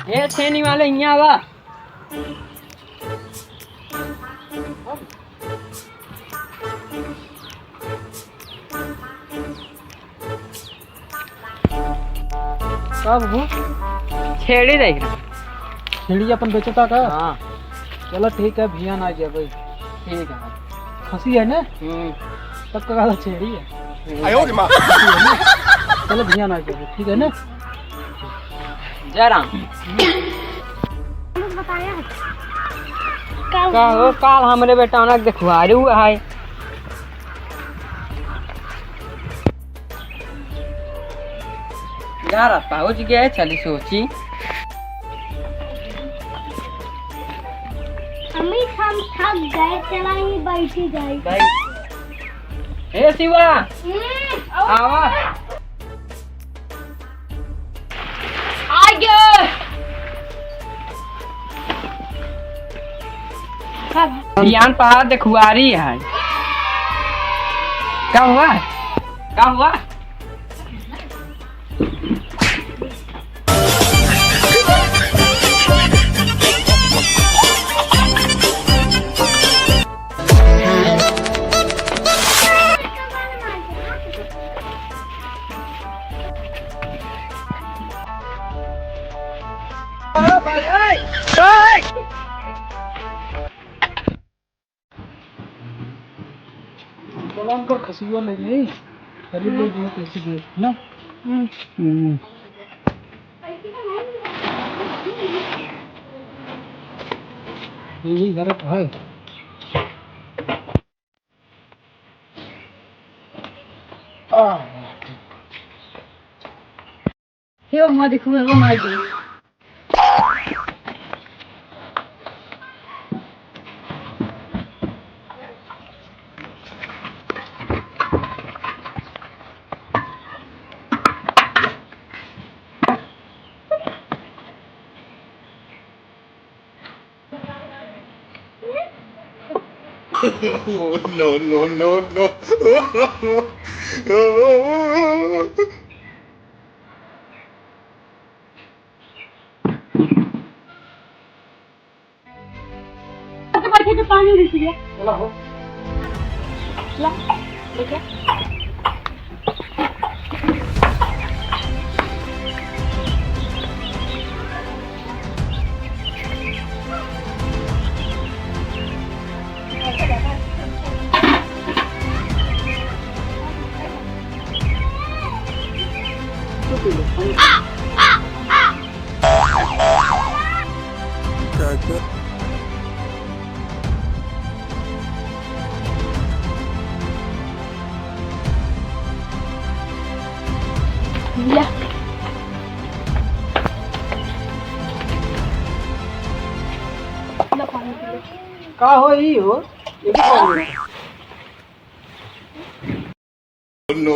ये छेनी वाले यहाँ आवा। कब हो छेड़ी देख रहा। छेड़ी अपन बेचता का? हाँ चलो ठीक है, भिया ना जाए भाई। ठीक है। खसी है ना? तब का छेड़ी है। चलो भिया ना जाए, ठीक है ना? जरा का हो काल हमरे बेटा ना देखवा रे हुआ है। यार पहुंच गए, चली सोची हम थक गए, चला ही बैठी गई। भाई हे शिवा आवा आगे। ध्यान पहाड़ देखुआरी है। क्या हुआ? क्या हुआ? पर खसियो नहीं है, खरीद ले जो पैसे दे ना। ये घर है। हे मैं देखूं, मैं मार दी। Oh, no. बैठे तो पानी उड़ी गया। चला हो। ला देखा लिया। का हो ई हो? ये भी पानी है। No.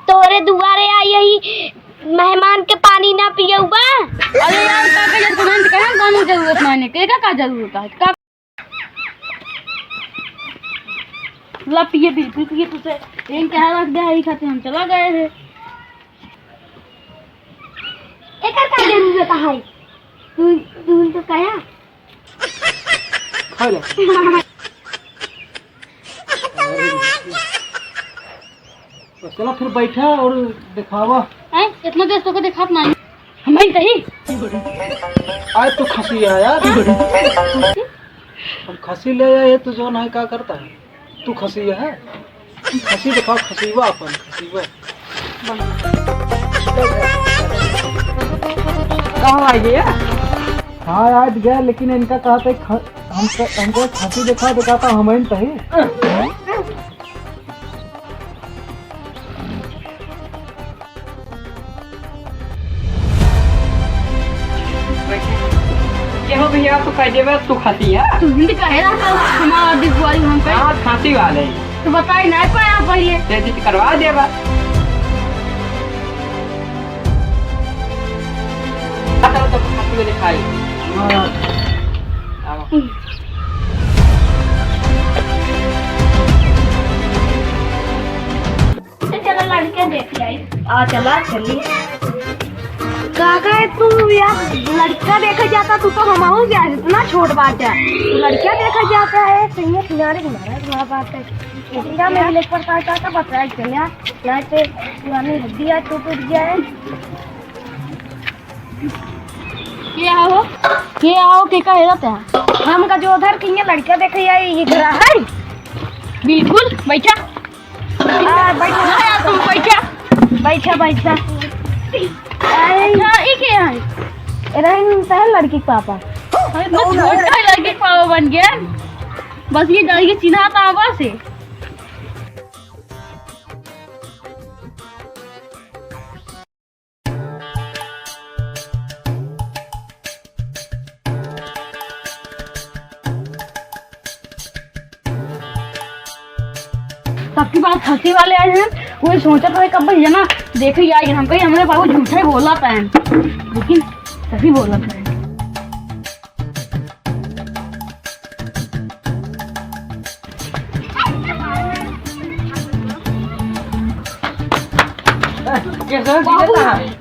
तोरे दुआरे आई यही मेहमान के पानी ना पिए हुआ। अरे यार काका जब कमेंट करें गाने जरूरत माने के का जरूरत है का ला पिए पिए तुझे एक कह रख दे ही खाते हम चला गए हैं। एकर का जरूरत है? तू तो कया खा ले। तो चलो फिर बैठा और दिखावा। हैं इतना देर तो को दिखात नहीं हम ही सही आज तो खसी है यार। हम खसी ले आए तो जो नहीं क्या करता है, तू खसी है। खसी दिखाओ, खसीवा अपन खसीवा। कहाँ आ गया? हाँ आज गया, लेकिन इनका कहते हमको खसी दिखाता हमें सही। क्यों भैया तू कह देवे तू खाती है? तू हिंदी कहे रहा हमारा दिखवाई हम कहीं हाँ खांसी वाले तो बताई नहीं पाया पहले तेजी करवा देवा। तो खांसी को दिखाई। आओ। आ चला चली काका तू यार लड़का देखा जाता तू तो हम गया इतना छोट बात है लड़का देखा जाता है सही है किनारे किनारा तुम्हारा बात है इतना मैं लेक पर का बताया चलिया ना पे पुरानी हड्डी है टूट गया है ये आओ के का रहता है हम का जो उधर की लड़का देखे है ये घर है बिल्कुल बैठा बैठा यार तुम बैठा बैठा बैठा अच्छा ये क्या है रहता है लड़की के पापा इतना छोटा लड़के का पापा बन गया बस ये डर के चिन्हा था आवाज से सबकी बात हंसी वाले आए हैं वही सोचा था कब भैया ना देखे आएंगे हम कहीं हमने बाबू झूठा ही बोला था लेकिन सही बोला था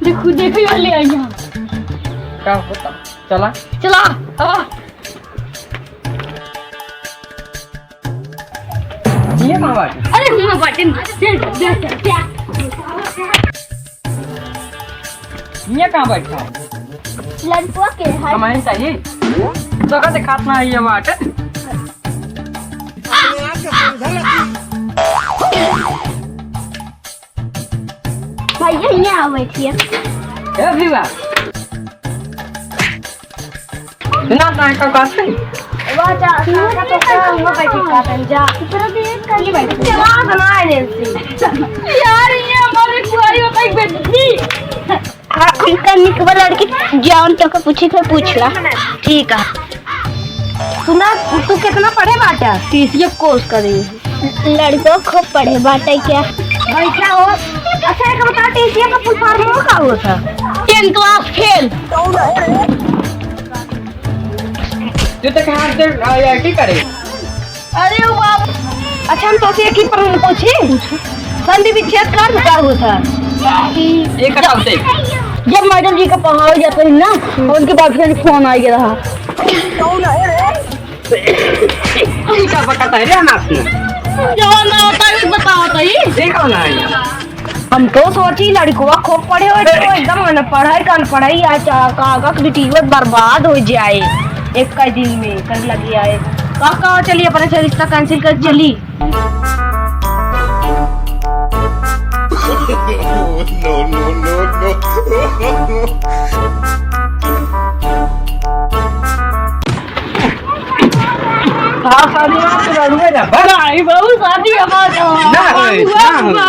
देखो देखो वाले आए यहाँ क्या होता चला चला ये कहाँ बात अरे मैं बटन ये कहाँ बैठा लड़का के है हमारे चाहिए तो का दिखातना है ये बात भैया यहाँ बैठिए ए भीवा सुना ताए का बात नहीं वाह जा का तो का हम बैठी का पंजा इधर देख कर ये बैठी चला बनाए ने यार ये हमारे कुआरी होता है बेटी इनका निकबल लड़की जान तो का पूछे के पूछला ठीक है सुना तू कितना पढ़े बाटा 30 कोर्स करी लड़को खूब पढ़े बाटा क्या बैठा हो अच्छा एक बता टीसीए का फुल फॉर्म का हुआ था 10 क्लास फेल तू तो कहाँ से आईआईटी करे अरे वो बाप अच्छा हम तो से की पर पूछे संधि विच्छेद का हुआ था एक हफ्ते जब मैडम जी का पढ़ाया जाता है ना उनके बाद फिर फोन आ गया रहा क्या पकाता है रे हम आपने जवान ना होता है बताओ तो ही देखो ना हम तो सोची लड़कों खूब पढ़े हुए तो एकदम अनपढ़ाई का अनपढ़ाई आज कागज रिटीवर बर्बाद हो जाए एक का दिन में कर लगी आए कहा चलिए अपने से रिश्ता कैंसिल कर चली no, no, no, no. शादी में नहीं बहुत शादी हमारा ना